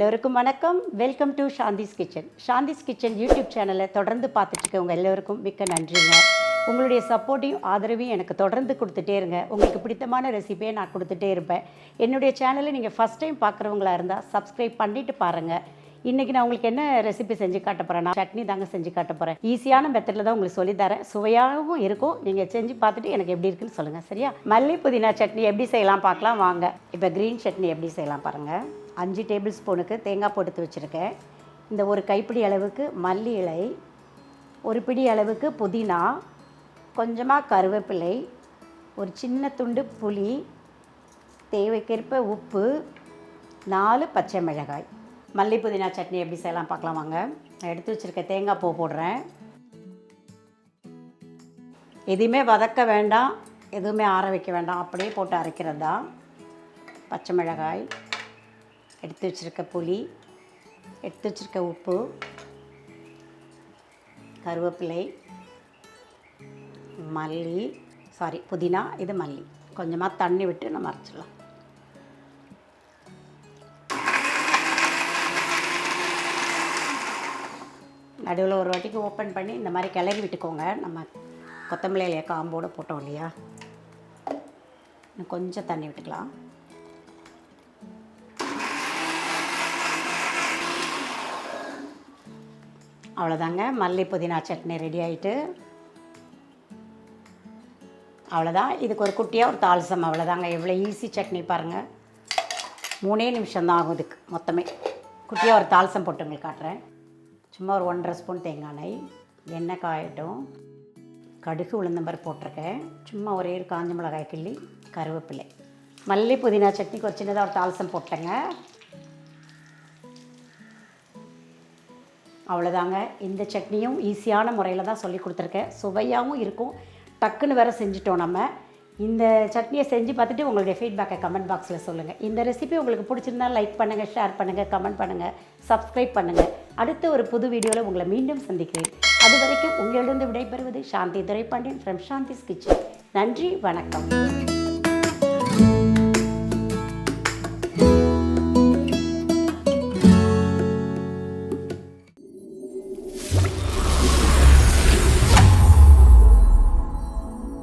எல்லோருக்கும் வணக்கம். Welcome to Shanthi's kitchen. Shanthi's kitchen YouTube சேனலை தொடர்ந்து பார்த்துட்ருக்கவங்க எல்லோருக்கும் மிக்க நன்றிங்க. உங்களுடைய சப்போர்ட்டையும் ஆதரவையும் எனக்கு தொடர்ந்து கொடுத்துட்டே இருங்க. உங்களுக்கு பிடித்தமான ரெசிபியை நான் கொடுத்துட்டே இருப்பேன். என்னுடைய சேனலை நீங்கள் ஃபஸ்ட் டைம் பார்க்குறவங்களா இருந்தால் சப்ஸ்கிரைப் பண்ணிவிட்டு பாருங்கள். இன்றைக்கி நான் உங்களுக்கு என்ன ரெசிபி செஞ்சு காட்ட போகிறேன், நான் சட்னி தாங்க செஞ்சு காட்ட போகிறேன். ஈஸியான மெத்தடில் தான் உங்களுக்கு சொல்லித்தரேன். சுவையாகவும் இருக்கும். நீங்கள் செஞ்சு பார்த்துட்டு எனக்கு எப்படி இருக்குன்னு சொல்லுங்கள், சரியா? மல்லி புதினா சட்னி எப்படி செய்யலாம் பார்க்கலாம் வாங்க. இப்போ க்ரீன் சட்னி எப்படி செய்யலாம் பாருங்கள். 5 டேபிள் ஸ்பூனுக்கு தேங்காய் போட்டு வச்சுருக்கேன். இந்த ஒரு கைப்பிடி அளவுக்கு மல்லி இலை, ஒரு பிடி அளவுக்கு புதினா, கொஞ்சமாக கருவேப்பிலை, ஒரு சின்ன துண்டு புளி, தேவைக்கேற்ப உப்பு, 4 பச்சை மிளகாய். மல்லி புதினா சட்னி எப்படி செய்யலாம் பார்க்கலாம் வாங்க. நான் எடுத்து வச்சுருக்க தேங்காய் பூ போடுறேன். எதுவுமே வதக்க வேண்டாம், எதுவுமே ஆற வைக்க வேண்டாம், அப்படியே போட்டு அரைக்கிறது தான். பச்சை மிளகாய், எடுத்து வச்சுருக்க புளி, எடுத்து வச்சுருக்க உப்பு, கருவேப்பிலை, புதினா, இது மல்லி. கொஞ்சமாக தண்ணி விட்டு நம்ம அரைச்சிடலாம். நடுவில் ஒரு வாட்டிக்கு ஓப்பன் பண்ணி இந்த மாதிரி கிளறி விட்டுக்கோங்க. நம்ம கொத்தமல்லி இலையை காம்போடு போட்டோம் இல்லையா, இன்னும் கொஞ்சம் தண்ணி விட்டுக்கலாம். அவ்வளோதாங்க, மல்லி புதினா சட்னி ரெடி ஆகிட்டு. அவ்வளோதான், இதுக்கு ஒரு குட்டியாக ஒரு தாளிசம். அவ்வளோதாங்க, எவ்வளோ ஈஸி சட்னி பாருங்கள். 3 நிமிஷம்தான் ஆகும் இதுக்கு மொத்தமே. குட்டியாக ஒரு தாளிசம் போட்டு உங்களுக்கு காட்டுறேன். சும்மா ஒரு 1.5 ஸ்பூன் தேங்காய் எண்ணெய், எண்ணெய் காயட்டும். கடுகு உளுந்தம்பருப்பு போட்டிருக்கேன். சும்மா ஒரே ஒரு காஞ்ச மிளகாய் கிள்ளி, கருவேப்பிலை. மல்லி புதினா சட்னிக்கு ஒரு சின்னதாக ஒரு தாளிசம் போட்டேங்க. அவ்வளோதாங்க, இந்த சட்னியும் ஈஸியான முறையில் தான் சொல்லி கொடுத்துருக்கேன். சுவையாகவும் இருக்கும், டக்குன்னு வேறு செஞ்சுட்டோம் நம்ம. இந்த சட்னியை செஞ்சு பார்த்துட்டு உங்களுடைய ஃபீட்பேக்கை கமெண்ட் பாக்ஸில் சொல்லுங்கள். இந்த ரெசிபி உங்களுக்கு பிடிச்சிருந்தால் லைக் பண்ணுங்கள், ஷேர் பண்ணுங்கள், கமெண்ட் பண்ணுங்கள், சப்ஸ்கிரைப் பண்ணுங்கள். அடுத்த ஒரு புது வீடியோவில் உங்களை மீண்டும் சந்திக்கிறேன். அது வரைக்கும் உங்களிடம் விடைபெறுவது சாந்தி துரைபாண்டியன் ஃப்ரம் சாந்திஸ் கிச்சன். நன்றி, வணக்கம்.